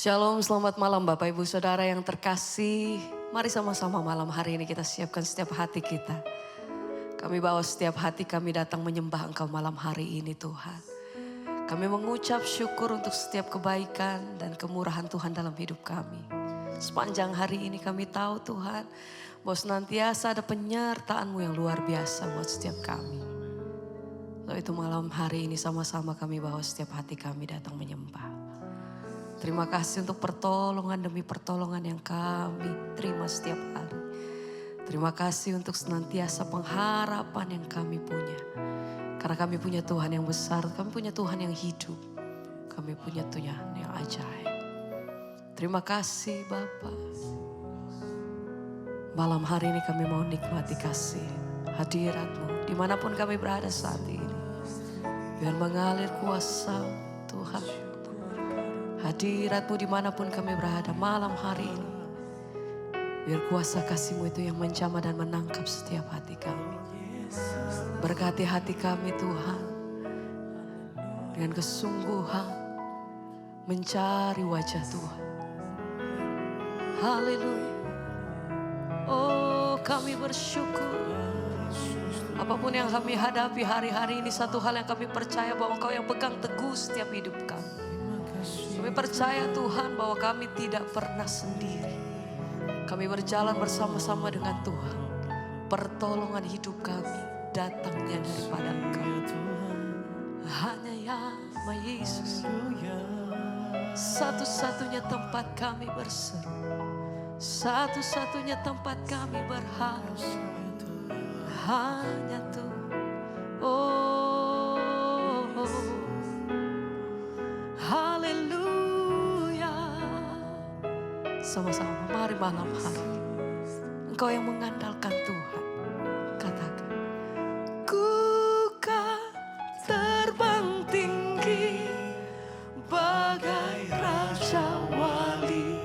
Shalom, selamat malam Bapak Ibu Saudara yang terkasih. Mari sama-sama malam hari ini kita siapkan setiap hati kita. Kami bawa setiap hati kami datang menyembah Engkau malam hari ini Tuhan. Kami mengucap syukur untuk setiap kebaikan dan kemurahan Tuhan dalam hidup kami. Sepanjang hari ini kami tahu Tuhan, bahwa senantiasa ada penyertaan-Mu yang luar biasa buat setiap kami. Sebab itu malam hari ini sama-sama kami bawa setiap hati kami datang menyembah. Terima kasih untuk pertolongan demi pertolongan yang kami terima setiap hari. Terima kasih untuk senantiasa pengharapan yang kami punya. Karena kami punya Tuhan yang besar, kami punya Tuhan yang hidup. Kami punya Tuhan yang ajaib. Terima kasih Bapa. Malam hari ini kami mau nikmati kasih hadirat-Mu dimanapun kami berada saat ini. Biar mengalir kuasa Tuhan. Hadirat-Mu dimanapun kami berada malam hari ini. Biar kuasa kasih-Mu itu yang menjamah dan menangkap setiap hati kami. Berkati hati kami Tuhan. Dengan kesungguhan mencari wajah Tuhan. Haleluya. Oh kami bersyukur. Apapun yang kami hadapi hari-hari ini, satu hal yang kami percaya bahwa Engkau yang pegang teguh setiap hidup kami. Kami percaya Tuhan bahwa kami tidak pernah sendiri. Kami berjalan bersama-sama dengan Tuhan. Pertolongan hidup kami datangnya daripada Engkau. Hanya Nama Yesus. Satu-satunya tempat kami berseru. Satu-satunya tempat kami berharap. Hanya Tuhan. Haleluya. Sama-sama mari malam hari. Engkau yang mengandalkan Tuhan. Katakan. Ku kan terbang tinggi bagai raja wali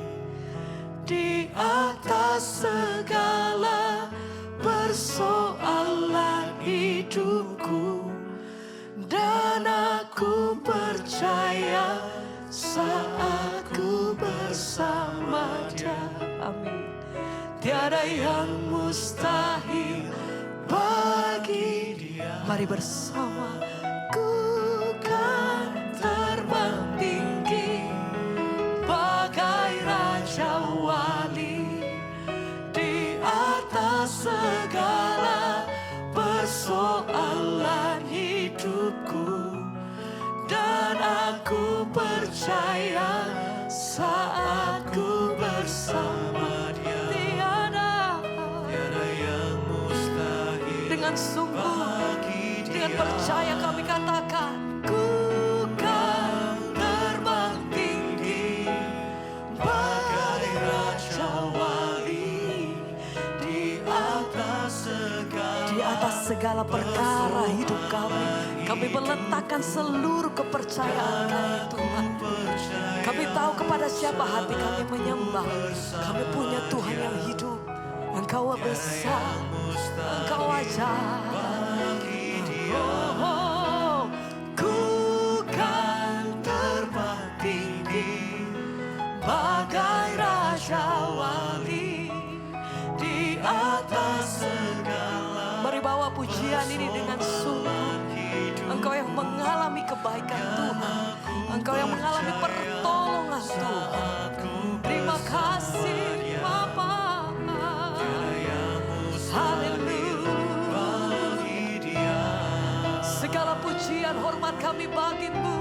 di atas segala persoalan hidupku. Dan aku percaya saat ku bersama Dia. Amin. Tiada yang mustahil bagi Dia. Mari bersama. Ku kan terbang tinggi bagai raja wali di atas segala persoalan hidupku. Dan aku percaya saat ku bersama Dia. Tiada yang mustahil. Dengan sungguh, dengan percaya kami katakan. Ku kan terbang tinggi bagai raja wali di atas segala perkara hidup kami. Kami meletakkan seluruh kepercayaan kami Tuhan. Kami tahu kepada siapa hati kami menyembah. Kami punya Tuhan yang hidup. Engkau besar, Engkau ajaib. Ku kan terbang tinggi bagai raja wali di atas segala. Mari bawa pujian ini dengan sungguh. Engkau yang mengalami kebaikan Tuhan. Engkau yang mengalami pertolongan Tuhan. Terima kasih Bapa. Haleluya. Segala pujian hormat kami bagi-Mu.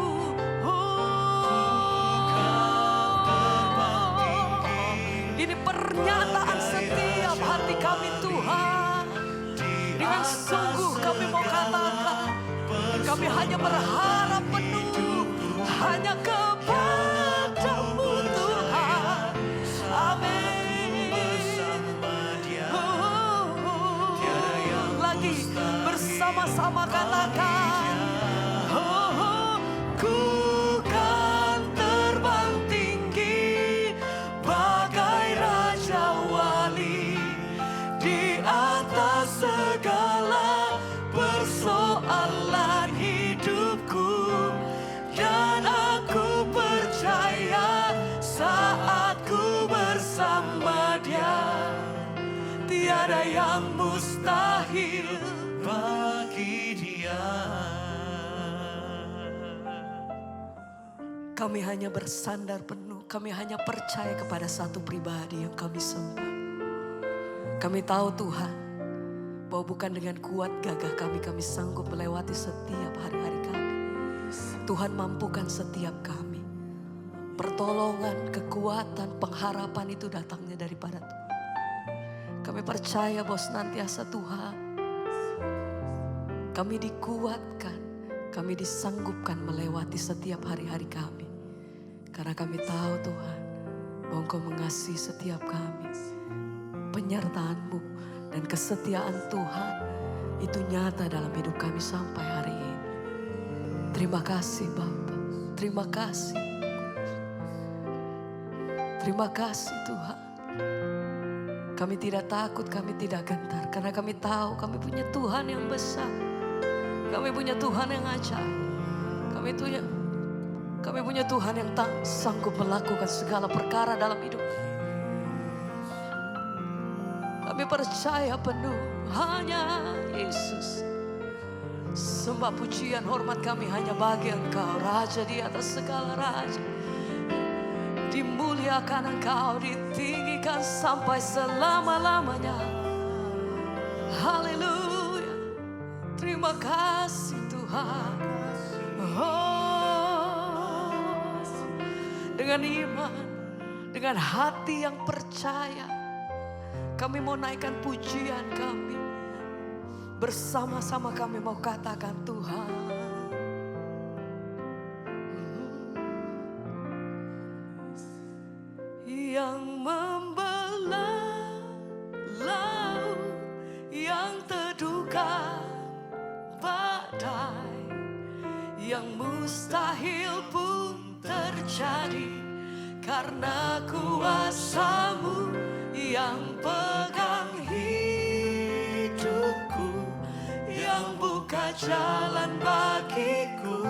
Ini pernyataan setiap hati kami Tuhan. Dengan sungguh kami mau katakan. Kami hanya berharap penuh hanya kepada-Mu Tuhan. Amin. Lagi bersama-sama katakan. Ku kan terbang tinggi bagai raja wali di atas segala persoalan hidupku. Dan aku Kami hanya bersandar penuh, kami hanya percaya kepada satu pribadi yang kami sembah. Kami tahu Tuhan, bahwa bukan dengan kuat gagah kami sanggup melewati setiap hari-hari kami. Tuhan mampukan setiap kami. Pertolongan, kekuatan, pengharapan itu datangnya daripada Tuhan. Kami percaya bahwa senantiasa Tuhan, kami dikuatkan, kami disanggupkan melewati setiap hari-hari kami. Karena kami tahu Tuhan, bahwa Engkau mengasihi setiap kami. Penyertaan-Mu dan kesetiaan Tuhan itu nyata dalam hidup kami sampai hari ini. Terima kasih Bapa, terima kasih. Terima kasih Tuhan. Kami tidak takut, kami tidak gentar. Karena kami tahu kami punya Tuhan yang besar. Kami punya Tuhan yang ajaib. Kami punya Tuhan yang tak sanggup melakukan segala perkara dalam hidup. Kami percaya penuh hanya Yesus. Sembah pujian hormat kami hanya bagi Engkau, Raja di atas segala raja. Dimuliakan Engkau, ditinggikan sampai selama-lamanya. Haleluya. Terima kasih Tuhan. Dengan iman, dengan hati yang percaya, kami mau naikkan pujian kami. Bersama-sama kami mau katakan Tuhan. Yang membelah laut, yang teduhkan badai, yang mustahil pun terjadi karena kuasa-Mu yang pegang hidupku, yang buka jalan bagiku.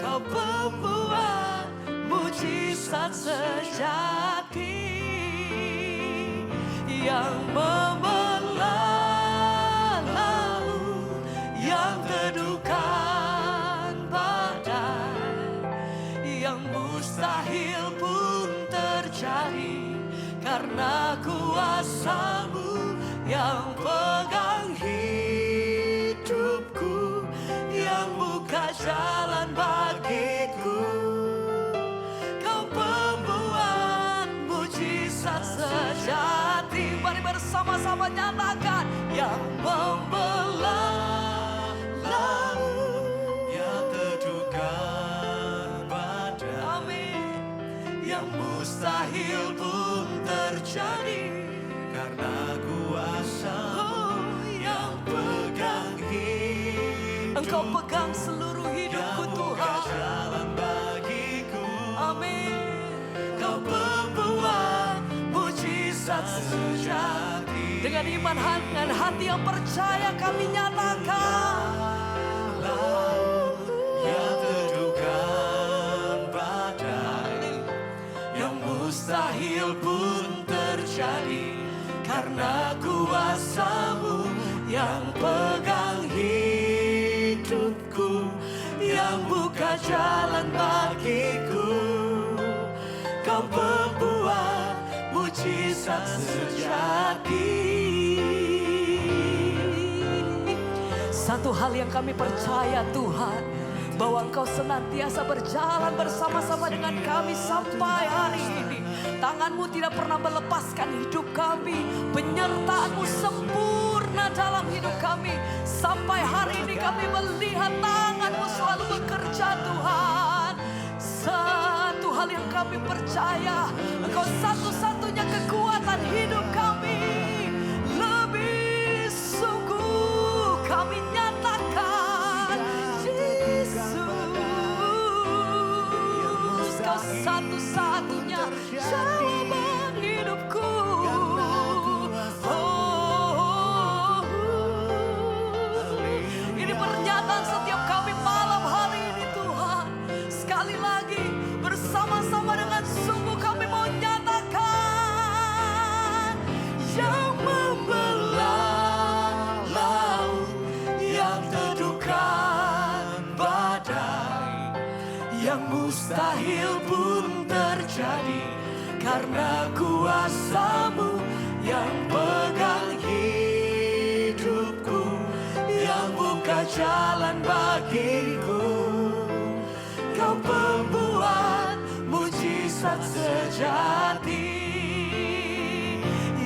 Kau pembuat mujizat sejati, yang membelah laut, yang teduhkan badai, yang mustahil pun terjadi karena kuasa-Mu yang pegang hidupku, yang buka jalan bagiku. Kau pembuat mujizat sejati. Mari bersama-sama nyatakan, yang membelah laut, yang teduhkan badai, amin, yang mustahil pun terjadi karena kuasa-Mu yang pegang hidupku. Engkau pegang seluruh hidupku yang buka Tuhan. jalan bagiku. Amin. Kau pembuat mujizat sejati. Dengan iman, dengan hati yang percaya kami nyatakan, Laut yang teduhkan badai, yang mustahil pun terjadi karena kuasa-Mu yang pegang hidupku, yang buka jalan bagiku. Kau pembuat mujizat sejati. satu hal yang kami percaya Tuhan, bahwa Engkau senantiasa berjalan bersama-sama dengan kami sampai hari ini. Tangan-Mu tidak pernah melepaskan hidup kami. Penyertaan-Mu sempurna dalam hidup kami. Sampai hari ini kami melihat tangan-Mu selalu bekerja Tuhan. Satu hal yang kami percaya, Engkau satu-satunya kekuatan hidup kami. Lebih sungguh kami nyatakan, Yesus, Kau satu-satunya jawaban hidupku. Ini pernyataan setiap kami malam hari ini Tuhan. Sekali lagi bersama-sama dengan sungguh kami mau nyatakan, yang mustahil pun terjadi, karena kuasa-Mu yang pegang hidupku, yang buka jalan bagiku. Kau pembuat mujizat sejati,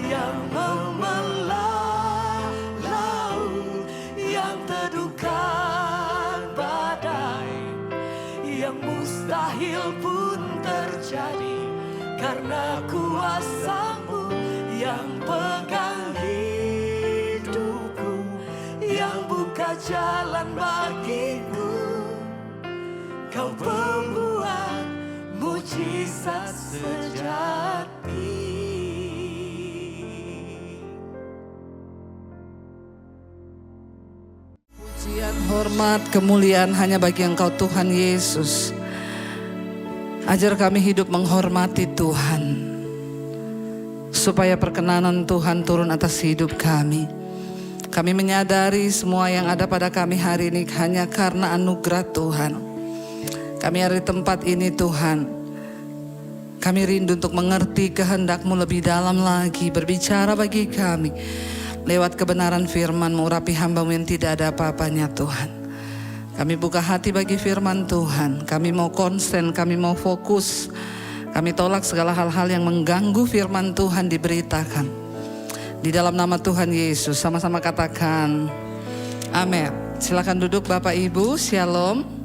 yang membelah laut, yang teduhkan badai, yang mustahil pun terjadi, karena kuasa-Mu yang pegang hidupku, yang buka jalan bagiku. Kau pembuat mujizat sejati. Pujian, hormat, kemuliaan hanya bagi Engkau Tuhan Yesus. Ajar kami hidup menghormati Tuhan, supaya perkenanan Tuhan turun atas hidup kami. Kami menyadari semua yang ada pada kami hari ini hanya karena anugerah Tuhan. Kami ada di tempat ini Tuhan, kami rindu untuk mengerti kehendak-Mu lebih dalam lagi. Berbicara bagi kami lewat kebenaran firman-Mu, urapi hamba-Mu yang tidak ada apa-apanya Tuhan. Kami buka hati bagi firman Tuhan. Kami mau konsen, kami mau fokus. Kami tolak segala hal-hal yang mengganggu firman Tuhan diberitakan. Di dalam nama Tuhan Yesus, sama-sama katakan amin. Silakan duduk Bapak Ibu, shalom.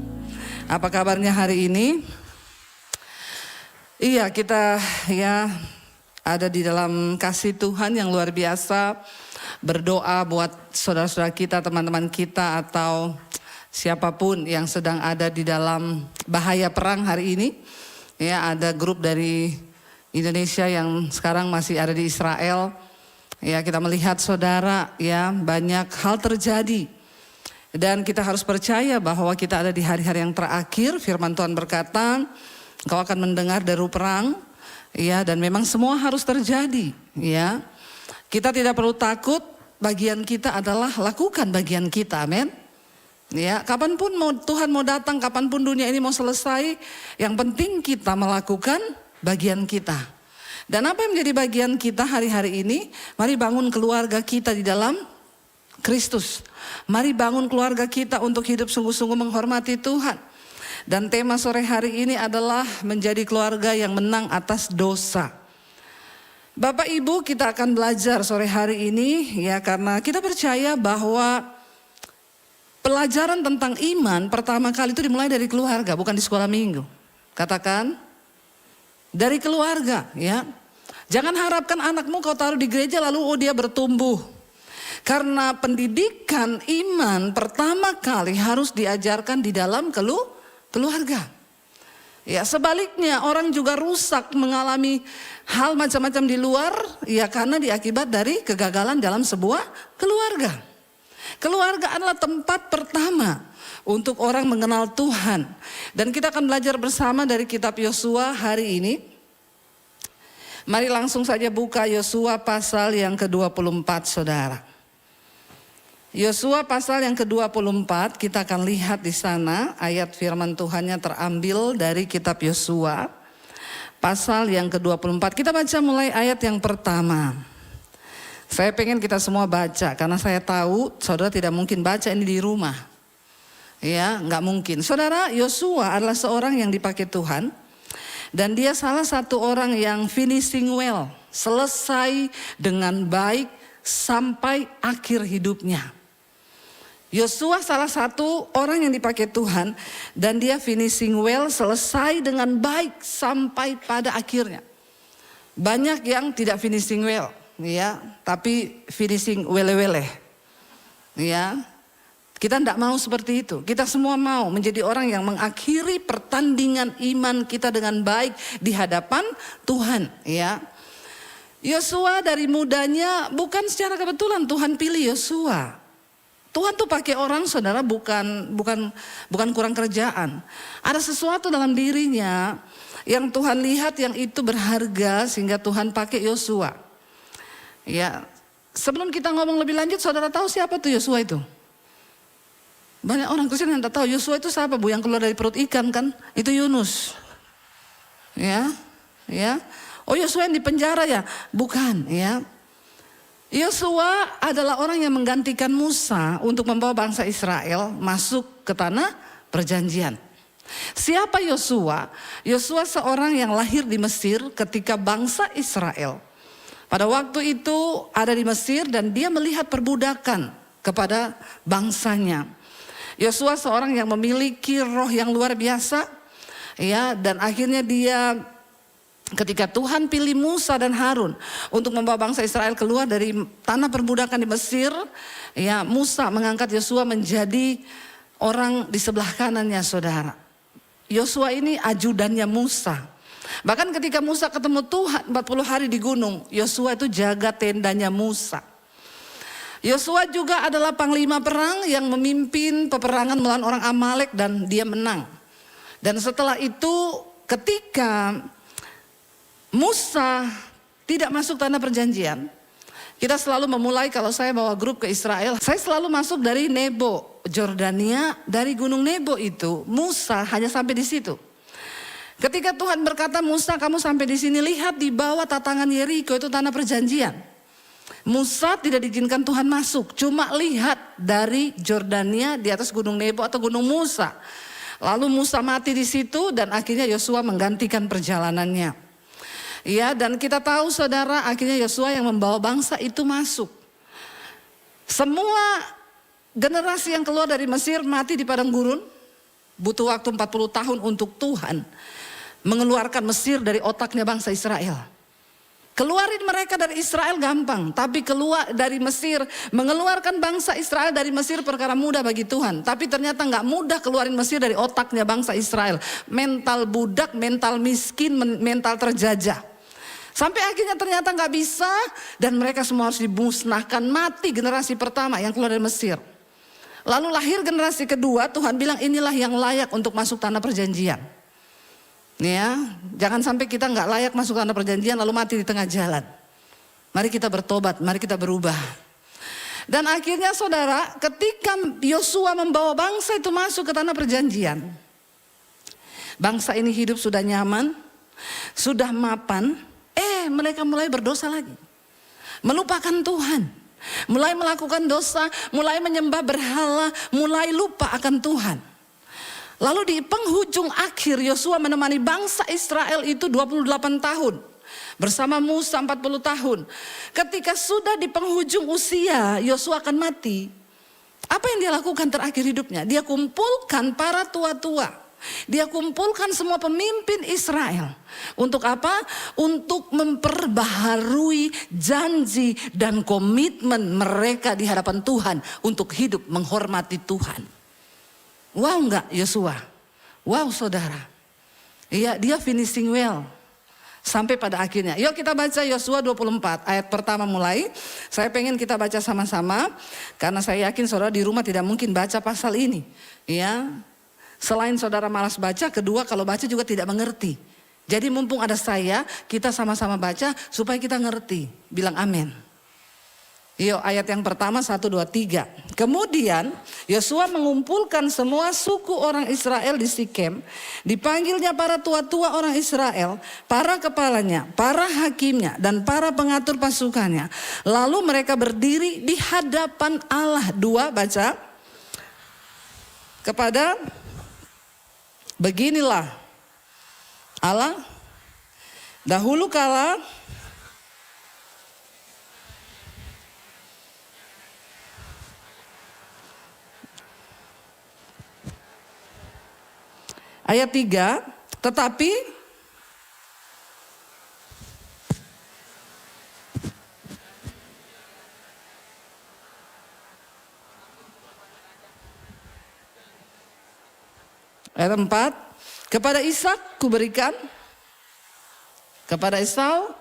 Apa kabarnya hari ini? Iya, kita ada di dalam kasih Tuhan yang luar biasa. Berdoa buat saudara-saudara kita, teman-teman kita, atau siapapun yang sedang ada di dalam bahaya perang hari ini. Ya, ada grup dari Indonesia yang sekarang masih ada di Israel. Ya, kita melihat saudara, ya, banyak hal terjadi. Dan kita harus percaya bahwa kita ada di hari-hari yang terakhir. Firman Tuhan berkata, Engkau akan mendengar deru perang, ya, dan memang semua harus terjadi, ya. Kita tidak perlu takut, bagian kita adalah lakukan bagian kita, amin. Ya, kapanpun Tuhan mau datang, kapanpun dunia ini mau selesai, yang penting kita melakukan bagian kita. Dan apa yang menjadi bagian kita hari-hari ini? Mari bangun keluarga kita di dalam Kristus. Mari bangun keluarga kita untuk hidup sungguh-sungguh menghormati Tuhan. Dan tema sore hari ini adalah menjadi keluarga yang menang atas dosa. Bapak Ibu, kita akan belajar sore hari ini, ya, karena kita percaya bahwa pelajaran tentang iman pertama kali itu dimulai dari keluarga, bukan di sekolah minggu. Katakan, dari keluarga, ya. Jangan harapkan anakmu kau taruh di gereja lalu dia bertumbuh. Karena pendidikan iman pertama kali harus diajarkan di dalam keluarga. Ya, sebaliknya orang juga rusak mengalami hal macam-macam di luar, ya, karena diakibat dari kegagalan dalam sebuah keluarga. Keluarga adalah tempat pertama untuk orang mengenal Tuhan. Dan kita akan belajar bersama dari kitab Yosua hari ini. Mari langsung saja buka Yosua pasal yang ke-24, saudara. Yosua pasal yang ke-24, kita akan lihat di sana ayat firman Tuhannya terambil dari kitab Yosua pasal yang ke-24. Kita baca mulai ayat yang pertama. Saya pengen kita semua baca karena saya tahu saudara tidak mungkin baca ini di rumah. Ya, nggak mungkin. Saudara, Yosua adalah seorang yang dipakai Tuhan dan dia salah satu orang yang finishing well, selesai dengan baik sampai akhir hidupnya. Yosua salah satu orang yang dipakai Tuhan dan dia finishing well, selesai dengan baik sampai pada akhirnya. Banyak yang tidak finishing well, ya, tapi finishing wele-wele. Ya. Kita tidak mau seperti itu. Kita semua mau menjadi orang yang mengakhiri pertandingan iman kita dengan baik di hadapan Tuhan, ya. Yosua dari mudanya bukan secara kebetulan Tuhan pilih Yosua. Tuhan tuh pakai orang, saudara, bukan kurang kerjaan. Ada sesuatu dalam dirinya yang Tuhan lihat yang itu berharga sehingga Tuhan pakai Yosua. Ya, sebelum kita ngomong lebih lanjut, saudara tahu siapa tuh Yosua itu? Banyak orang Kristen yang tak tahu Yosua itu siapa Bu, yang keluar dari perut ikan kan? Itu Yunus. Ya. Oh Yosua yang di penjara ya? Bukan ya. Yosua adalah orang yang menggantikan Musa untuk membawa bangsa Israel masuk ke tanah perjanjian. Siapa Yosua? Yosua seorang yang lahir di Mesir ketika bangsa Israel pada waktu itu ada di Mesir dan dia melihat perbudakan kepada bangsanya. Yosua seorang yang memiliki roh yang luar biasa ya, dan akhirnya dia ketika Tuhan pilih Musa dan Harun untuk membawa bangsa Israel keluar dari tanah perbudakan di Mesir, ya Musa mengangkat Yosua menjadi orang di sebelah kanannya saudara. Yosua ini ajudannya Musa. Bahkan ketika Musa ketemu Tuhan 40 hari di gunung, Yosua itu jaga tendanya Musa. Yosua juga adalah panglima perang yang memimpin peperangan melawan orang Amalek dan dia menang. Dan setelah itu ketika Musa tidak masuk tanah perjanjian, kita selalu memulai kalau saya bawa grup ke Israel, saya selalu masuk dari Nebo, Jordania, dari gunung Nebo itu, Musa hanya sampai di situ. Ketika Tuhan berkata, Musa kamu sampai di sini, lihat di bawah tatangan Yeriko itu tanah perjanjian. Musa tidak diizinkan Tuhan masuk, cuma lihat dari Jordania di atas gunung Nebo atau gunung Musa. Lalu Musa mati di situ dan akhirnya Yosua menggantikan perjalanannya. Ya, dan kita tahu saudara, akhirnya Yosua yang membawa bangsa itu masuk. Semua generasi yang keluar dari Mesir mati di padang gurun. Butuh waktu 40 tahun untuk Tuhan mengeluarkan Mesir dari otaknya bangsa Israel. Keluarin mereka dari Israel gampang, tapi keluar dari Mesir, mengeluarkan bangsa Israel dari Mesir perkara mudah bagi Tuhan. Tapi ternyata gak mudah keluarin Mesir dari otaknya bangsa Israel. Mental budak, mental miskin, mental terjajah. Sampai akhirnya ternyata gak bisa dan mereka semua harus dimusnahkan, mati generasi pertama yang keluar dari Mesir. Lalu lahir generasi kedua, Tuhan bilang inilah yang layak untuk masuk tanah perjanjian. Ya, jangan sampai kita nggak layak masuk tanah perjanjian lalu mati di tengah jalan. Mari kita bertobat, mari kita berubah. Dan akhirnya saudara, ketika Yosua membawa bangsa itu masuk ke tanah perjanjian, bangsa ini hidup sudah nyaman, sudah mapan, mereka mulai berdosa lagi, melupakan Tuhan, mulai melakukan dosa, mulai menyembah berhala, mulai lupa akan Tuhan. Lalu di penghujung akhir Yosua menemani bangsa Israel itu 28 tahun. Bersama Musa 40 tahun. Ketika sudah di penghujung usia Yosua akan mati. Apa yang dia lakukan terakhir hidupnya? Dia kumpulkan para tua-tua. Dia kumpulkan semua pemimpin Israel. Untuk apa? Untuk memperbaharui janji dan komitmen mereka di hadapan Tuhan. Untuk hidup menghormati Tuhan. Wow enggak Yosua? Wow saudara. Iya, dia finishing well. Sampai pada akhirnya. Yuk kita baca Yosua 24 ayat pertama mulai. Saya pengen kita baca sama-sama. Karena saya yakin saudara di rumah tidak mungkin baca pasal ini. Ya. Selain saudara malas baca, kedua kalau baca juga tidak mengerti. Jadi mumpung ada saya, kita sama-sama baca supaya kita ngerti. Bilang amin. Yuk ayat yang pertama 1, 2, 3. Kemudian Yosua mengumpulkan semua suku orang Israel di Sikem. Dipanggilnya para tua-tua orang Israel, para kepalanya, para hakimnya dan para pengatur pasukannya. Lalu mereka berdiri di hadapan Allah. 2 baca. Kepada beginilah Allah dahulu kala ayat 3, tetapi ayat 4, kepada Ishak kuberikan, kepada Esau,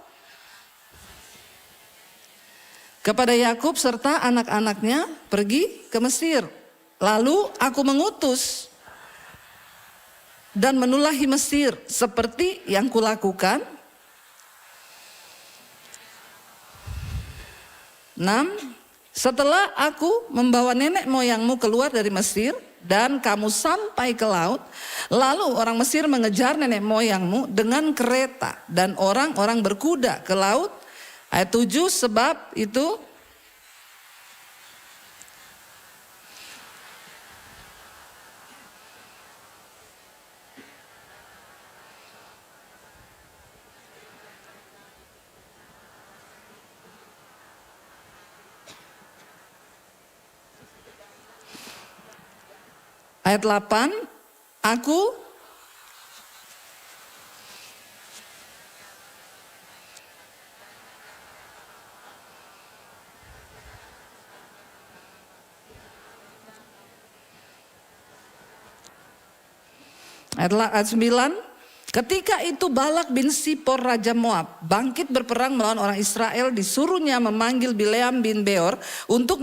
kepada Yakub serta anak-anaknya pergi ke Mesir. Lalu aku mengutus dan menulahi Mesir seperti yang kulakukan. 6. Setelah aku membawa nenek moyangmu keluar dari Mesir, dan kamu sampai ke laut. Lalu orang Mesir mengejar nenek moyangmu dengan kereta dan orang-orang berkuda ke laut. Ayat 7, sebab itu ayat 8, aku ayat 9, ketika itu Balak bin Sipor Raja Moab bangkit berperang melawan orang Israel, disuruhnya memanggil Bileam bin Beor untuk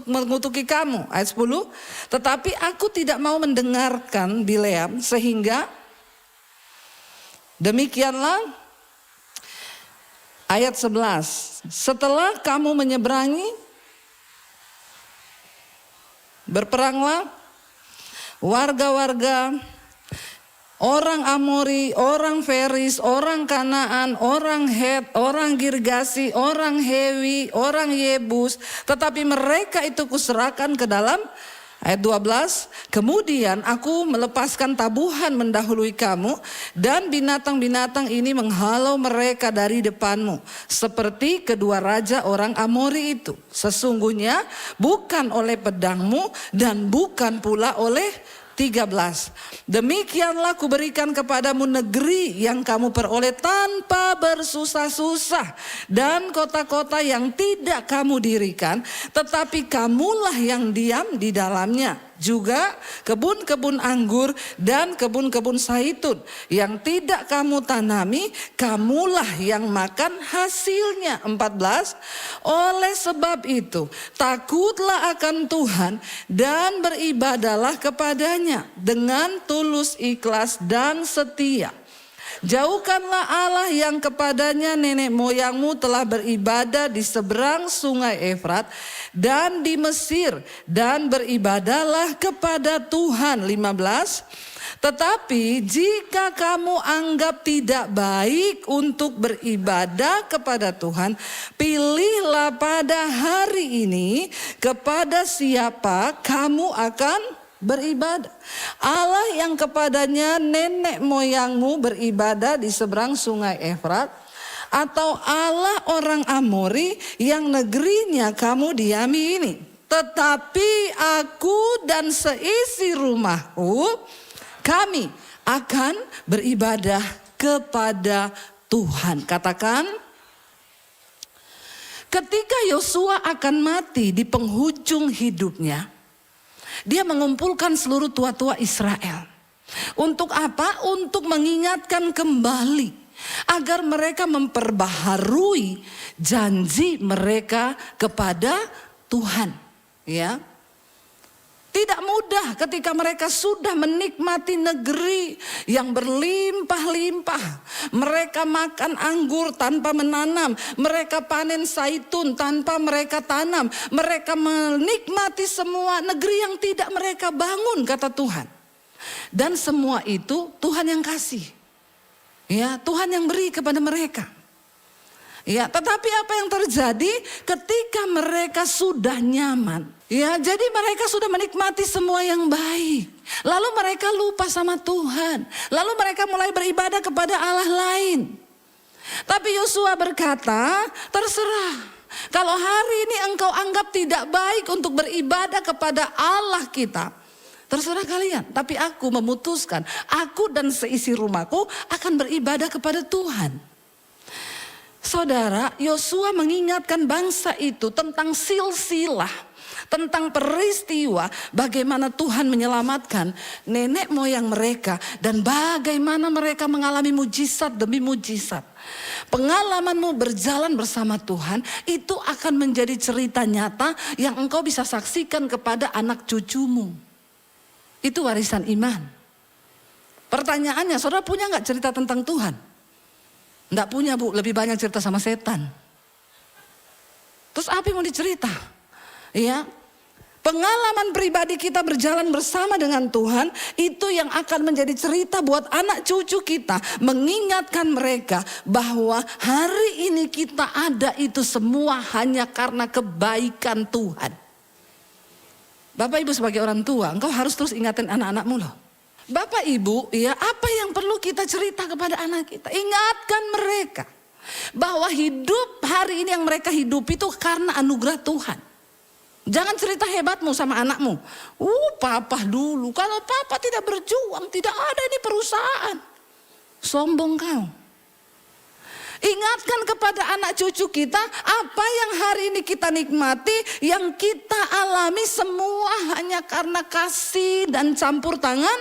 mengutuki kamu. Ayat 10, tetapi aku tidak mau mendengarkan Bileam, sehingga demikianlah ayat 11, setelah kamu menyeberangi, berperanglah warga-warga orang Amori, orang Feris, orang Kanaan, orang Het, orang Girgasi, orang Hewi, orang Yebus. Tetapi mereka itu kuserahkan ke dalam, ayat 12, kemudian aku melepaskan tabuhan mendahului kamu, dan binatang-binatang ini menghalau mereka dari depanmu, seperti kedua raja orang Amori itu. Sesungguhnya bukan oleh pedangmu dan bukan pula oleh 13. Demikianlah kuberikan kepadamu negeri yang kamu peroleh tanpa bersusah-susah, dan kota-kota yang tidak kamu dirikan, tetapi kamulah yang diam di dalamnya. Juga kebun-kebun anggur dan kebun-kebun zaitun yang tidak kamu tanami, kamulah yang makan hasilnya. 14, oleh sebab itu takutlah akan Tuhan dan beribadahlah kepadanya dengan tulus, ikhlas dan setia. Jauhkanlah Allah yang kepadanya nenek moyangmu telah beribadah di seberang sungai Efrat dan di Mesir, dan beribadahlah kepada Tuhan. 15, tetapi jika kamu anggap tidak baik untuk beribadah kepada Tuhan, pilihlah pada hari ini kepada siapa kamu akan beribadah. Allah yang kepadanya nenek moyangmu beribadah di seberang sungai Efrat, atau Allah orang Amori yang negerinya kamu diami ini. Tetapi aku dan seisi rumahku, kami akan beribadah kepada Tuhan. Katakan, ketika Yosua akan mati di penghujung hidupnya, dia mengumpulkan seluruh tua-tua Israel. Untuk apa? Untuk mengingatkan kembali agar mereka memperbaharui janji mereka kepada Tuhan. Ya, tidak mudah ketika mereka sudah menikmati negeri yang berlimpah-limpah. Mereka makan anggur tanpa menanam, mereka panen zaitun tanpa mereka tanam, mereka menikmati semua negeri yang tidak mereka bangun, kata Tuhan. Dan semua itu Tuhan yang kasih. Ya, Tuhan yang beri kepada mereka. Ya, tetapi apa yang terjadi ketika mereka sudah nyaman? Ya, jadi mereka sudah menikmati semua yang baik. Lalu mereka lupa sama Tuhan. Lalu mereka mulai beribadah kepada Allah lain. Tapi Yosua berkata, terserah. Kalau hari ini engkau anggap tidak baik untuk beribadah kepada Allah kita, terserah kalian. Tapi aku memutuskan, aku dan seisi rumahku akan beribadah kepada Tuhan. Saudara, Yosua mengingatkan bangsa itu tentang silsilah, tentang peristiwa bagaimana Tuhan menyelamatkan nenek moyang mereka dan bagaimana mereka mengalami mujizat demi mujizat. Pengalamanmu berjalan bersama Tuhan itu akan menjadi cerita nyata yang engkau bisa saksikan kepada anak cucumu. Itu warisan iman. Pertanyaannya, saudara punya gak cerita tentang Tuhan? Enggak punya, Bu, lebih banyak cerita sama setan. Terus apa yang mau dicerita? Ya, Pengalaman pribadi kita berjalan bersama dengan Tuhan, itu yang akan menjadi cerita buat anak cucu kita. Mengingatkan mereka bahwa hari ini kita ada itu semua hanya karena kebaikan Tuhan. Bapak Ibu sebagai orang tua, engkau harus terus ingatin anak-anakmu loh. Bapak Ibu, ya, apa yang perlu kita cerita kepada anak kita? Ingatkan mereka bahwa hidup hari ini yang mereka hidup itu karena anugerah Tuhan. Jangan cerita hebatmu sama anakmu. Papa dulu, kalau papa tidak berjuang, tidak ada ini perusahaan. Sombong kau. Ingatkan kepada anak cucu kita, apa yang hari ini kita nikmati, yang kita alami semua hanya karena kasih dan campur tangan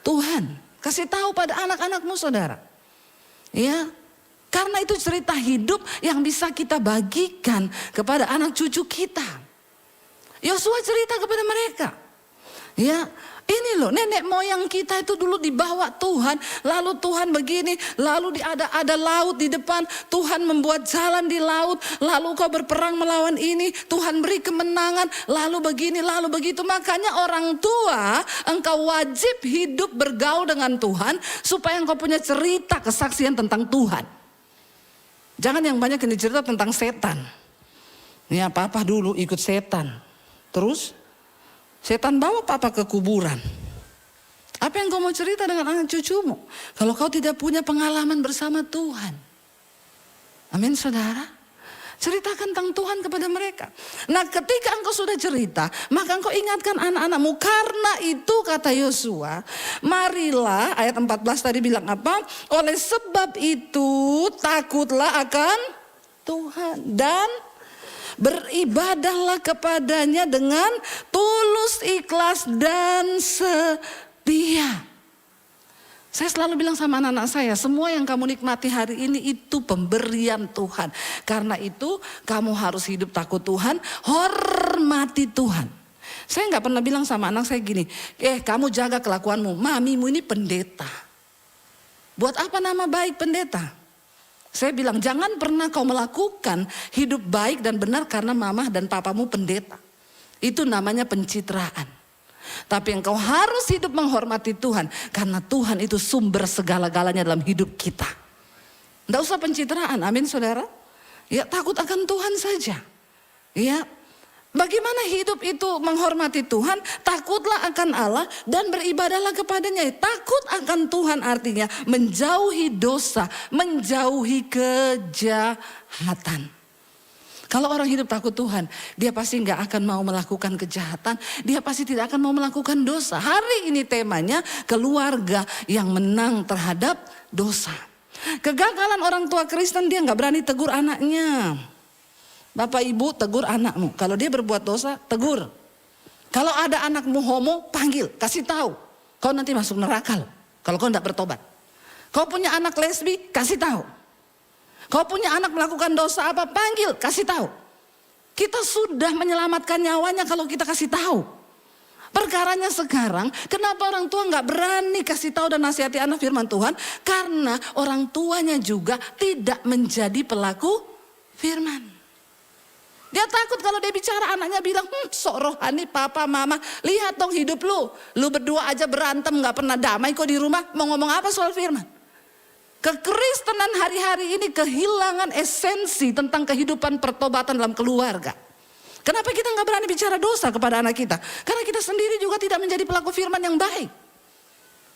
Tuhan. Kasih tahu pada anak-anakmu saudara. Ya, karena itu cerita hidup yang bisa kita bagikan kepada anak cucu kita. Yosua cerita kepada mereka. Ya, ini loh nenek moyang kita itu dulu dibawa Tuhan. Lalu Tuhan begini, lalu ada laut di depan. Tuhan membuat jalan di laut. Lalu kau berperang melawan ini. Tuhan beri kemenangan. Lalu begini, lalu begitu. Makanya orang tua, engkau wajib hidup bergaul dengan Tuhan. Supaya engkau punya cerita kesaksian tentang Tuhan. Jangan yang banyak ini cerita tentang setan. Ya, papa dulu ikut setan. Terus setan bawa papa ke kuburan. Apa yang kau mau cerita dengan anak cucumu? Kalau kau tidak punya pengalaman bersama Tuhan. Amin saudara. Ceritakan tentang Tuhan kepada mereka. Nah ketika engkau sudah cerita, maka engkau ingatkan anak-anakmu. Karena itu kata Yosua, marilah, ayat 14 tadi bilang apa? Oleh sebab itu takutlah akan Tuhan dan beribadahlah kepadanya dengan tulus, ikhlas dan setia. Saya selalu bilang sama anak-anak saya, semua yang kamu nikmati hari ini itu pemberian Tuhan. Karena itu kamu harus hidup takut Tuhan, hormati Tuhan. Saya nggak pernah bilang sama anak saya gini, kamu jaga kelakuanmu, mamimu ini pendeta. Buat apa nama baik pendeta? Saya bilang jangan pernah kau melakukan hidup baik dan benar karena mama dan papamu pendeta. Itu namanya pencitraan. Tapi engkau harus hidup menghormati Tuhan. Karena Tuhan itu sumber segala-galanya dalam hidup kita. Tidak usah pencitraan, amin saudara. Ya takut akan Tuhan saja. Ya, bagaimana hidup itu menghormati Tuhan, takutlah akan Allah dan beribadahlah kepadanya. Takut akan Tuhan artinya menjauhi dosa, menjauhi kejahatan. Kalau orang hidup takut Tuhan, dia pasti nggak akan mau melakukan kejahatan, dia pasti tidak akan mau melakukan dosa. Hari ini temanya keluarga yang menang terhadap dosa. Kegagalan orang tua Kristen, dia nggak berani tegur anaknya. Bapak ibu tegur anakmu. Kalau dia berbuat dosa, tegur. Kalau ada anakmu homo, panggil, kasih tahu. Kau nanti masuk neraka loh, kalau kau tidak bertobat. Kau punya anak lesbi, kasih tahu. Kau punya anak melakukan dosa apa, panggil, kasih tahu. Kita sudah menyelamatkan nyawanya kalau kita kasih tahu. Perkaranya sekarang, kenapa orang tua nggak berani kasih tahu dan nasihati anak firman Tuhan? Karena orang tuanya juga tidak menjadi pelaku firman. Dia takut kalau dia bicara anaknya bilang, sok rohani papa mama, lihat dong hidup lu. Lu berdua aja berantem gak pernah damai kok di rumah, mau ngomong apa soal firman? Kekristenan hari-hari ini kehilangan esensi tentang kehidupan pertobatan dalam keluarga. Kenapa kita gak berani bicara dosa kepada anak kita? Karena kita sendiri juga tidak menjadi pelaku firman yang baik.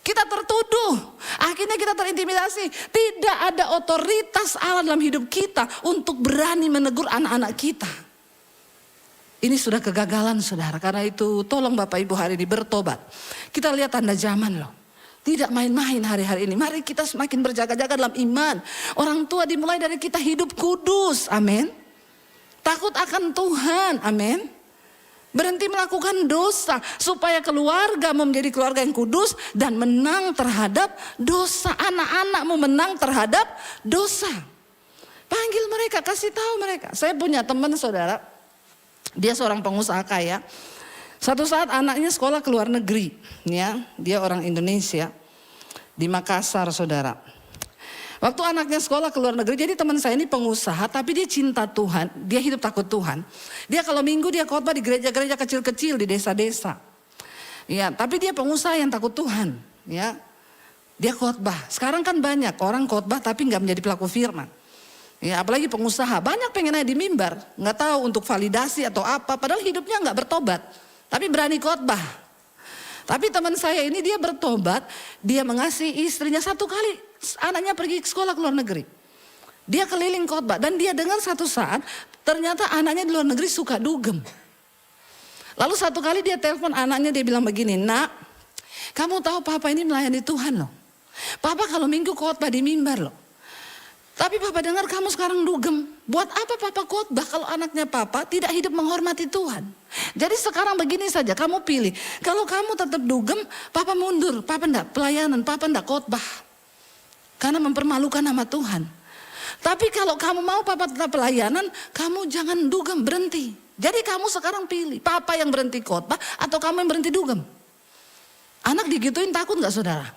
Kita tertuduh, akhirnya kita terintimidasi. Tidak ada otoritas Allah dalam hidup kita untuk berani menegur anak-anak kita. Ini sudah kegagalan saudara, karena itu tolong Bapak Ibu hari ini bertobat. Kita lihat tanda zaman loh. Tidak main-main hari-hari ini. Mari kita semakin berjaga-jaga dalam iman. Orang tua dimulai dari kita hidup kudus, amin. Takut akan Tuhan, amin. Berhenti melakukan dosa supaya keluarga menjadi keluarga yang kudus dan menang terhadap dosa. Anak-anakmu menang terhadap dosa. Panggil mereka, kasih tahu mereka. Saya punya teman saudara, dia seorang pengusaha kaya. Satu saat anaknya sekolah ke luar negeri, ya, dia orang Indonesia di Makassar saudara. Waktu anaknya sekolah ke luar negeri, jadi teman saya ini pengusaha tapi dia cinta Tuhan, dia hidup takut Tuhan. Dia kalau minggu dia khotbah di gereja-gereja kecil-kecil di desa-desa. Ya, tapi dia pengusaha yang takut Tuhan, ya. Dia khotbah. Sekarang kan banyak orang khotbah tapi nggak menjadi pelaku firman. Ya, apalagi pengusaha, banyak pengen aja di mimbar, nggak tahu untuk validasi atau apa, padahal hidupnya nggak bertobat, tapi berani khotbah. Tapi teman saya ini dia bertobat, dia mengasihi istrinya, satu kali anaknya pergi ke sekolah ke luar negeri. Dia keliling khotbah dan dia dengar satu saat ternyata anaknya di luar negeri suka dugem. Lalu satu kali dia telepon anaknya, dia bilang begini, "Nak, kamu tahu papa ini melayani Tuhan loh. Papa kalau minggu khotbah di mimbar loh. Tapi papa dengar kamu sekarang dugem. Buat apa papa khotbah kalau anaknya papa tidak hidup menghormati Tuhan? Jadi sekarang begini saja, kamu pilih. Kalau kamu tetap dugem, papa mundur. Papa enggak pelayanan, papa enggak khotbah. Karena mempermalukan nama Tuhan. Tapi kalau kamu mau papa tetap pelayanan, kamu jangan dugem, berhenti. Jadi kamu sekarang pilih, papa yang berhenti khotbah atau kamu yang berhenti dugem. Anak digituin takut gak saudara?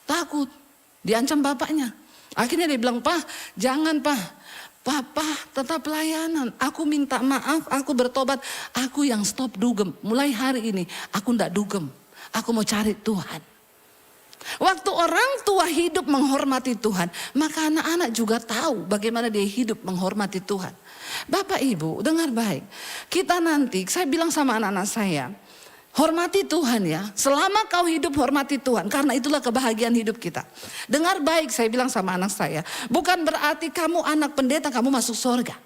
Takut, diancam bapaknya. Akhirnya dia bilang, "Pak, jangan Pak. Papa tetap pelayanan. Aku minta maaf, aku bertobat. Aku yang stop dugem. Mulai hari ini aku enggak dugem. Aku mau cari Tuhan." Waktu orang tua hidup menghormati Tuhan, maka anak-anak juga tahu bagaimana dia hidup menghormati Tuhan. Bapak Ibu, dengar baik. Kita nanti, saya bilang sama anak-anak saya, hormati Tuhan ya. Selama kau hidup hormati Tuhan, karena itulah kebahagiaan hidup kita. Dengar baik, saya bilang sama anak saya, bukan berarti kamu anak pendeta kamu masuk surga.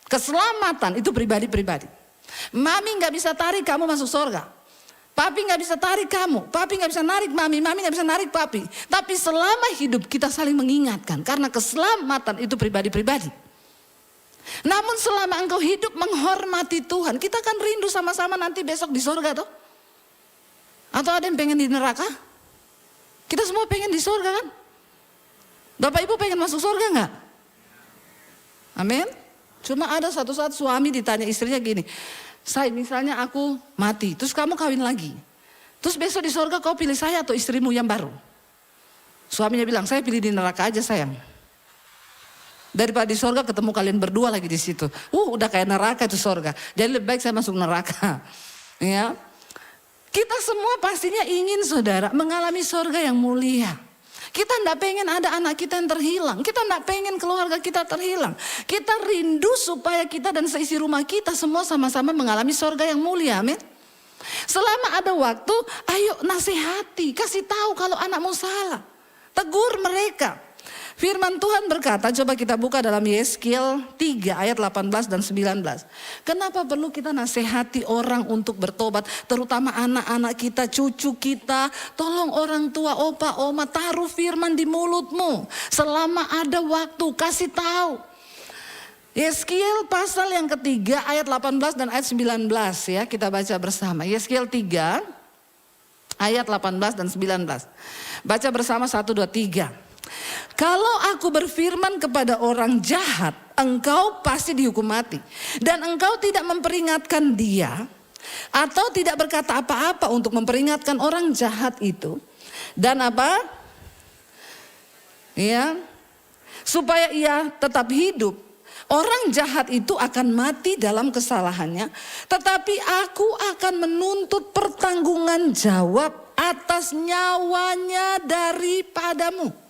Keselamatan itu pribadi-pribadi. Mami gak bisa tarik kamu masuk surga. Papi gak bisa tarik kamu, papi gak bisa narik mami, mami gak bisa narik papi. Tapi selama hidup kita saling mengingatkan, karena keselamatan itu pribadi-pribadi. Namun selama engkau hidup menghormati Tuhan, kita kan rindu sama-sama nanti besok di surga toh. Atau ada yang pengen di neraka? Kita semua pengen di surga kan? Bapak Ibu pengen masuk surga gak? Amin. Cuma ada satu saat suami ditanya istrinya gini, "Say, misalnya aku mati, terus kamu kawin lagi. Terus besok di surga kau pilih saya atau istrimu yang baru?" Suaminya bilang, "Saya pilih di neraka aja sayang. Daripada di surga ketemu kalian berdua lagi di situ. Udah kayak neraka itu surga. Jadi lebih baik saya masuk neraka." Ya. Kita semua pastinya ingin saudara mengalami surga yang mulia. Kita enggak pengen ada anak kita yang terhilang. Kita enggak pengen keluarga kita terhilang. Kita rindu supaya kita dan seisi rumah kita semua sama-sama mengalami surga yang mulia. Amin. Selama ada waktu, ayo nasihati. Kasih tahu kalau anakmu salah. Tegur mereka. Firman Tuhan berkata, coba kita buka dalam Yeskiel 3 ayat 18 dan 19. Kenapa perlu kita nasihati orang untuk bertobat, terutama anak-anak kita, cucu kita. Tolong orang tua, opa, oma, taruh firman di mulutmu. Selama ada waktu, kasih tahu. Yeskiel pasal yang ketiga ayat 18 dan ayat 19 ya, kita baca bersama. Yeskiel 3 ayat 18 dan 19. Baca bersama 1, 2, 3. "Kalau aku berfirman kepada orang jahat, engkau pasti dihukum mati. Dan engkau tidak memperingatkan dia, atau tidak berkata apa-apa untuk memperingatkan orang jahat itu. Dan apa? Ya, supaya ia tetap hidup. Orang jahat itu akan mati dalam kesalahannya, tetapi aku akan menuntut pertanggungan jawab atas nyawanya daripadamu."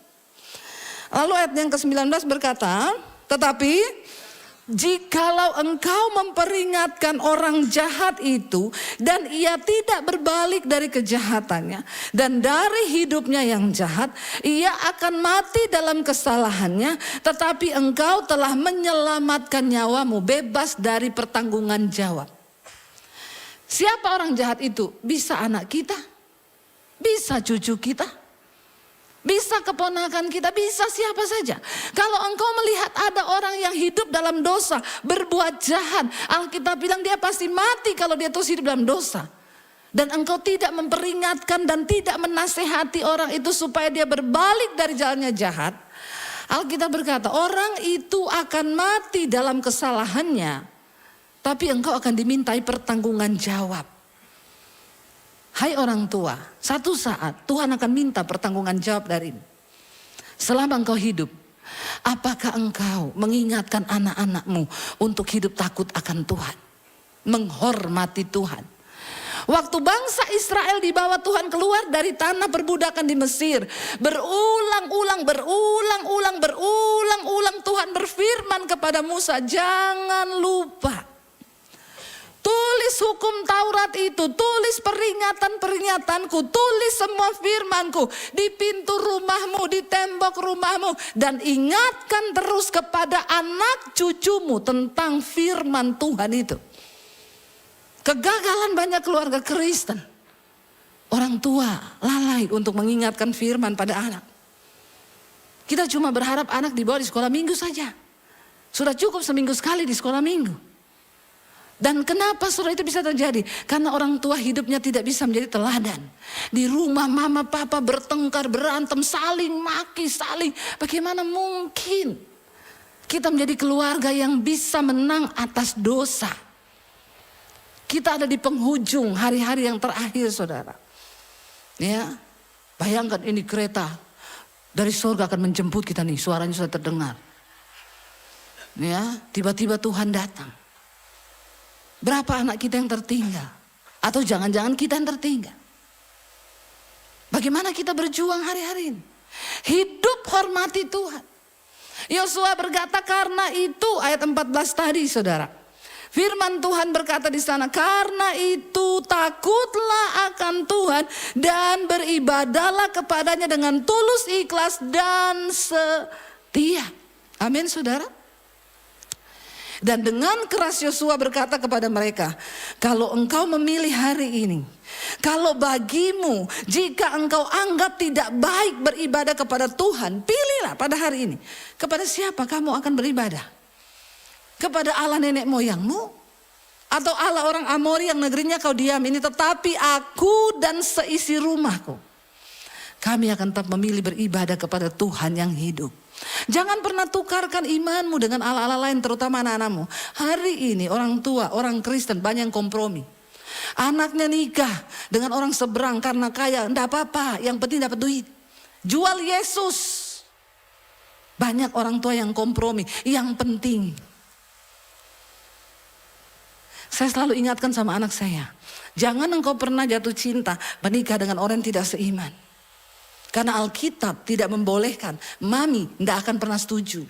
Lalu ayat yang ke-19 berkata, "Tetapi jikalau engkau memperingatkan orang jahat itu dan ia tidak berbalik dari kejahatannya dan dari hidupnya yang jahat, ia akan mati dalam kesalahannya, tetapi engkau telah menyelamatkan nyawamu bebas dari pertanggungan jawab." Siapa orang jahat itu? Bisa anak kita, bisa cucu kita, bisa keponakan kita, bisa siapa saja. Kalau engkau melihat ada orang yang hidup dalam dosa, berbuat jahat, Alkitab bilang dia pasti mati kalau dia terus hidup dalam dosa. Dan engkau tidak memperingatkan dan tidak menasehati orang itu supaya dia berbalik dari jalannya jahat. Alkitab berkata orang itu akan mati dalam kesalahannya, tapi engkau akan dimintai pertanggungan jawab. Hai orang tua, satu saat Tuhan akan minta pertanggungan jawab dari ini. selama engkau hidup, apakah engkau mengingatkan anak-anakmu untuk hidup takut akan Tuhan, menghormati Tuhan? Waktu bangsa Israel dibawa Tuhan keluar dari tanah perbudakan di Mesir, berulang-ulang Tuhan berfirman kepada Musa, jangan lupa tulis hukum Taurat itu, tulis peringatan-peringatanku, tulis semua firmanku di pintu rumahmu, di tembok rumahmu, dan ingatkan terus kepada anak cucumu tentang firman Tuhan itu. Kegagalan banyak keluarga Kristen, orang tua lalai untuk mengingatkan firman pada anak. Kita cuma berharap anak dibawa di sekolah minggu saja. Sudah cukup seminggu sekali di sekolah minggu. Dan kenapa saudara itu bisa terjadi? Karena orang tua hidupnya tidak bisa menjadi teladan. Di rumah mama papa bertengkar, berantem, saling maki, bagaimana mungkin kita menjadi keluarga yang bisa menang atas dosa? Kita ada di penghujung hari-hari yang terakhir, saudara. Ya, bayangkan ini kereta dari surga akan menjemput kita nih, suaranya sudah terdengar. Ya, tiba-tiba Tuhan datang. Berapa anak kita yang tertinggal? Atau jangan-jangan kita yang tertinggal? Bagaimana kita berjuang hari-hari ini? Hidup hormati Tuhan. Yosua berkata, karena itu ayat 14 tadi, saudara. Firman Tuhan berkata di sana, karena itu takutlah akan Tuhan dan beribadahlah kepadanya dengan tulus, ikhlas dan setia. Amin, saudara. Dan dengan keras Yosua berkata kepada mereka, kalau engkau memilih hari ini, kalau bagimu jika engkau anggap tidak baik beribadah kepada Tuhan, pilihlah pada hari ini. Kepada siapa kamu akan beribadah? Kepada Allah nenek moyangmu? Atau Allah orang Amori yang negerinya kau diam ini? Tetapi aku dan seisi rumahku, kami akan tetap memilih beribadah kepada Tuhan yang hidup. Jangan pernah tukarkan imanmu dengan Allah-Allah lain, terutama anak-anakmu. Hari ini orang tua, orang Kristen banyak yang kompromi. Anaknya nikah dengan orang seberang karena kaya, enggak apa-apa, yang penting dapat duit. Jual Yesus. Banyak orang tua yang kompromi, yang penting. Saya selalu ingatkan sama anak saya, jangan engkau pernah jatuh cinta menikah dengan orang yang tidak seiman. Karena Alkitab tidak membolehkan, mami tidak akan pernah setuju.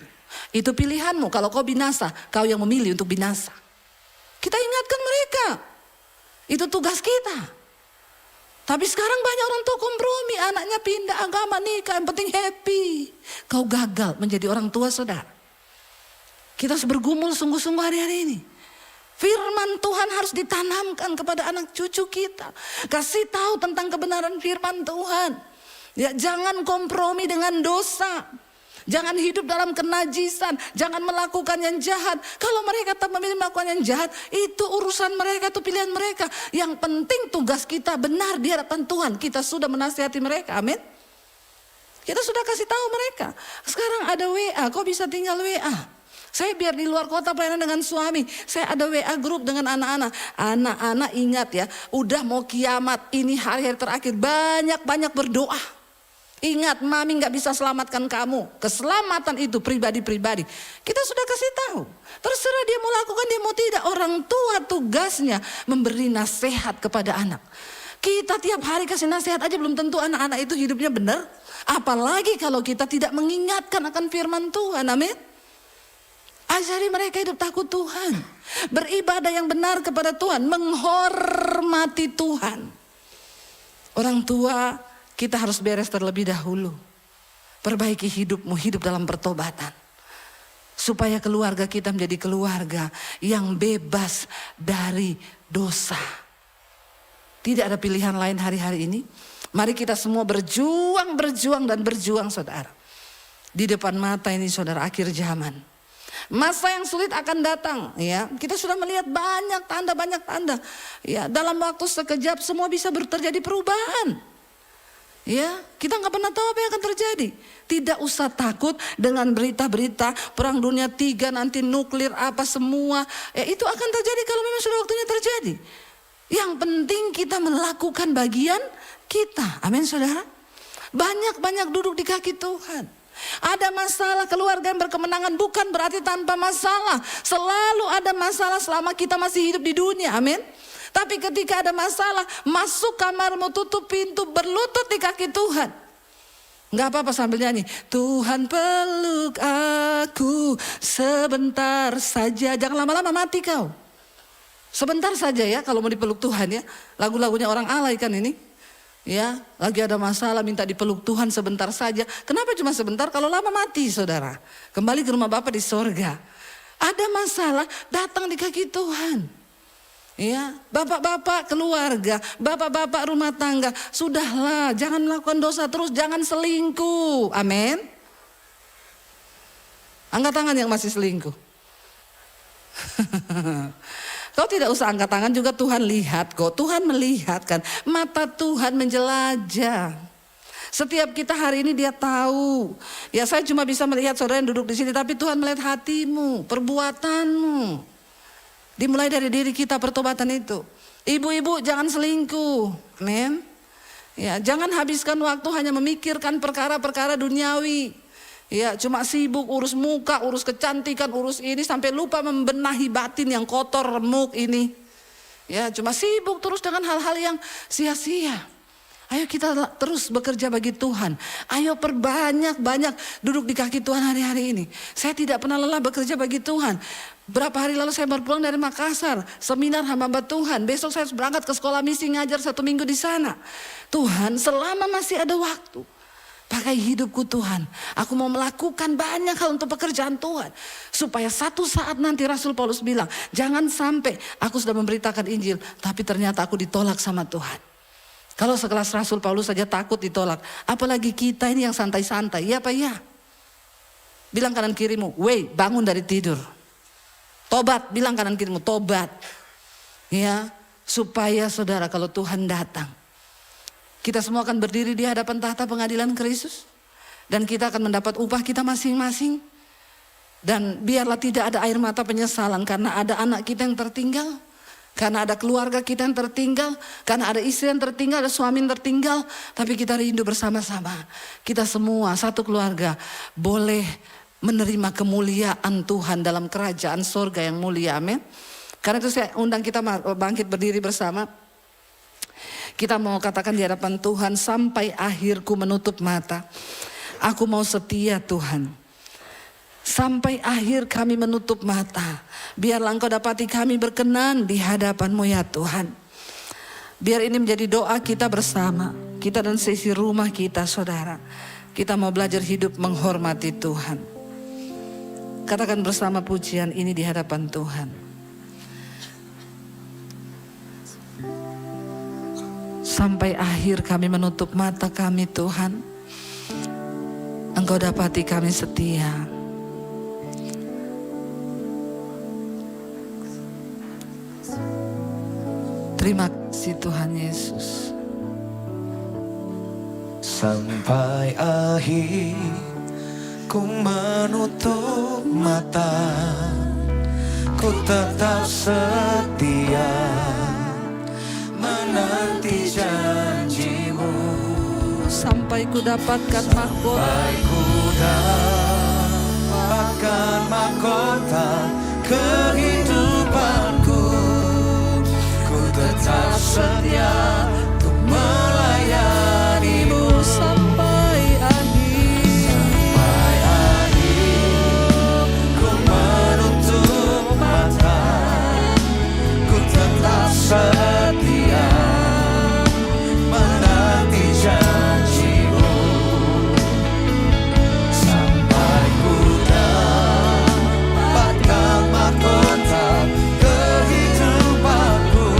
Itu pilihanmu, kalau kau binasa, kau yang memilih untuk binasa. Kita ingatkan mereka, itu tugas kita. Tapi sekarang banyak orang tua kompromi, anaknya pindah agama, nikah, yang penting happy. Kau gagal menjadi orang tua, saudara. Kita harus bergumul sungguh-sungguh hari-hari ini. Firman Tuhan harus ditanamkan kepada anak cucu kita. Kasih tahu tentang kebenaran firman Tuhan. Ya, jangan kompromi dengan dosa. Jangan hidup dalam kenajisan. Jangan melakukan yang jahat. Kalau mereka tetap memilih melakukan yang jahat, itu urusan mereka, itu pilihan mereka. Yang penting tugas kita benar di hadapan Tuhan. Kita sudah menasihati mereka, amin. Kita sudah kasih tahu mereka. Sekarang ada WA, kau bisa tinggal WA. Saya biar di luar kota pelayanan dengan suami, saya ada WA grup dengan anak-anak. Anak-anak ingat ya, udah mau kiamat, ini hari-hari terakhir, banyak-banyak berdoa. Ingat, mami gak bisa selamatkan kamu. Keselamatan itu pribadi-pribadi. Kita sudah kasih tahu. Terserah dia mau lakukan, dia mau tidak. Orang tua tugasnya memberi nasihat kepada anak. Kita tiap hari kasih nasihat aja belum tentu anak-anak itu hidupnya benar. Apalagi kalau kita tidak mengingatkan akan firman Tuhan, amin. Ajari mereka hidup takut Tuhan. Beribadah yang benar kepada Tuhan. Menghormati Tuhan. Orang tua, kita harus beres terlebih dahulu. Perbaiki hidupmu, hidup dalam pertobatan. Supaya keluarga kita menjadi keluarga yang bebas dari dosa. Tidak ada pilihan lain hari-hari ini. Mari kita semua berjuang, saudara. Di depan mata ini, saudara, akhir zaman. Masa yang sulit akan datang, ya. Kita sudah melihat banyak tanda. Ya, dalam waktu sekejap semua bisa terjadi perubahan. Ya, kita nggak pernah tahu apa yang akan terjadi. Tidak usah takut dengan berita-berita perang dunia 3 nanti nuklir apa semua. Ya, itu akan terjadi kalau memang sudah waktunya terjadi. Yang penting kita melakukan bagian kita. Amin, saudara. Banyak duduk di kaki Tuhan. Ada masalah keluarga yang berkemenangan bukan berarti tanpa masalah. Selalu ada masalah selama kita masih hidup di dunia, amin. Tapi ketika ada masalah, masuk kamarmu, tutup pintu, berlutut di kaki Tuhan. Gak apa-apa sambil nyanyi. Tuhan peluk aku sebentar saja. Jangan lama-lama mati kau. Sebentar saja ya kalau mau dipeluk Tuhan ya. Lagu-lagunya orang alay kan ini. Ya, lagi ada masalah minta dipeluk Tuhan sebentar saja. Kenapa cuma sebentar? Kalau lama mati saudara. Kembali ke rumah Bapa di sorga. Ada masalah datang di kaki Tuhan. Ya, bapak-bapak keluarga, bapak-bapak rumah tangga, sudahlah, jangan melakukan dosa terus, jangan selingkuh. Amin. Angkat tangan yang masih selingkuh. Kau tidak usah angkat tangan juga, Tuhan lihat kok. Tuhan melihat kan. Mata Tuhan menjelajah. Setiap kita hari ini dia tahu. Ya saya cuma bisa melihat saudara yang duduk di sini. Tapi Tuhan melihat hatimu, perbuatanmu. Dimulai dari diri kita pertobatan itu. Ibu-ibu jangan selingkuh. Amin. Ya, jangan habiskan waktu hanya memikirkan perkara-perkara duniawi. Ya, cuma sibuk urus muka, urus kecantikan, urus ini sampai lupa membenahi batin yang kotor, remuk ini. Ya, cuma sibuk terus dengan hal-hal yang sia-sia. Ayo kita terus bekerja bagi Tuhan. Ayo perbanyak-banyak duduk di kaki Tuhan hari-hari ini. Saya tidak pernah lelah bekerja bagi Tuhan. Berapa hari lalu saya baru pulang dari Makassar. Seminar hamba Tuhan. Besok saya harus berangkat ke sekolah misi ngajar 1 minggu di sana. Tuhan selama masih ada waktu. Pakai hidupku Tuhan. Aku mau melakukan banyak hal untuk pekerjaan Tuhan. Supaya satu saat nanti Rasul Paulus bilang. Jangan sampai aku sudah memberitakan Injil. Tapi ternyata aku ditolak sama Tuhan. Kalau sekelas Rasul Paulus saja takut ditolak. Apalagi kita ini yang santai-santai. Iya apa iya? Bilang kanan kirimu. Weh, bangun dari tidur. Tobat, bilang kanan kirimu. Tobat. Ya, supaya saudara kalau Tuhan datang. Kita semua akan berdiri di hadapan tahta pengadilan Kristus. Dan kita akan mendapat upah kita masing-masing. Dan biarlah tidak ada air mata penyesalan. Karena ada anak kita yang tertinggal. Karena ada keluarga kita yang tertinggal. Karena ada istri yang tertinggal, ada suami yang tertinggal. Tapi kita rindu bersama-sama. Kita semua satu keluarga boleh menerima kemuliaan Tuhan dalam kerajaan sorga yang mulia. Amin. Karena itu saya undang kita bangkit berdiri bersama. Kita mau katakan di hadapan Tuhan, sampai akhirku menutup mata. Aku mau setia Tuhan. Sampai akhir kami menutup mata. Biarlah Engkau dapati kami berkenan di hadapan-Mu ya Tuhan. Biar ini menjadi doa kita bersama. Kita dan sisi rumah kita saudara. Kita mau belajar hidup menghormati Tuhan. Katakan bersama pujian ini di hadapan Tuhan. Sampai akhir kami menutup mata kami Tuhan. Engkau dapati kami setia. Terima kasih Tuhan Yesus. Sampai akhir ku menutup mata, ku tetap setia menanti janji-Mu. Sampai ku dapatkan mahkota. Sampai ku dapatkan mahkota kehidupanku. Tetap setia untuk melayani-Mu sampai akhir. Sampai akhir ku menutup mata, ku tetap setia menanti janji-Mu. Sampai ku dapatkan mahkota kehidupanku.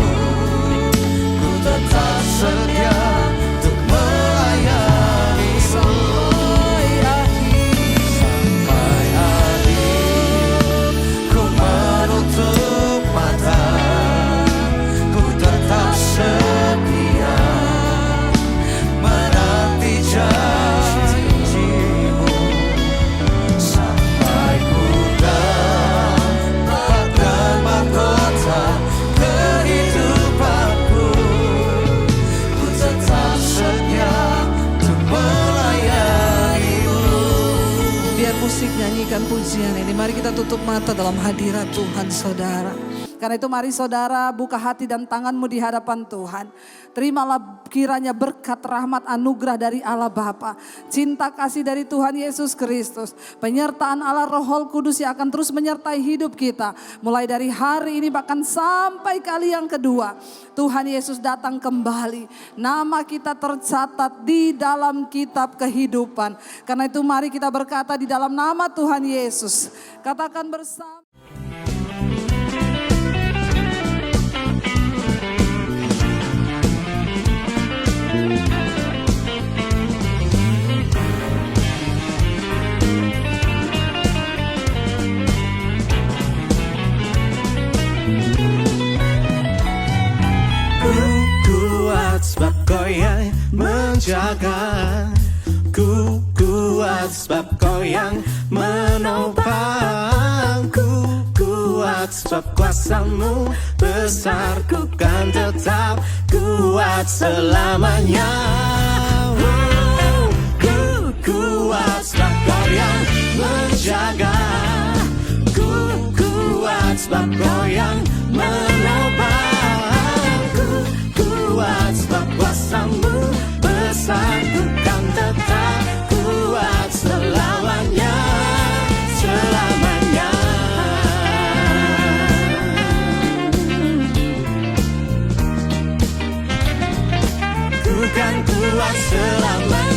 Tetap setia musik, nyanyikan pujian ini. Mari kita tutup mata dalam hadirat Tuhan saudara. Karena itu mari saudara buka hati dan tanganmu di hadapan Tuhan. Terimalah kiranya berkat, rahmat, anugerah dari Allah Bapa, cinta kasih dari Tuhan Yesus Kristus, penyertaan Allah Roh Kudus yang akan terus menyertai hidup kita. Mulai dari hari ini bahkan sampai kali yang kedua. Tuhan Yesus datang kembali. Nama kita tercatat di dalam kitab kehidupan. Karena itu mari kita berkata di dalam nama Tuhan Yesus. Katakan bersama. Sebab kau yang menjaga, ku kuat sebab kau yang menopang, ku kuat sebab kuasamu besar, ku kan tetap kuat selamanya. Ku kuat sebab kau yang menjaga, ku kuat sebab kau yang menopang, kuat sebab kuasamu besar, ku kan tetap kuat selamanya, selamanya. Ku kan kuat selamanya.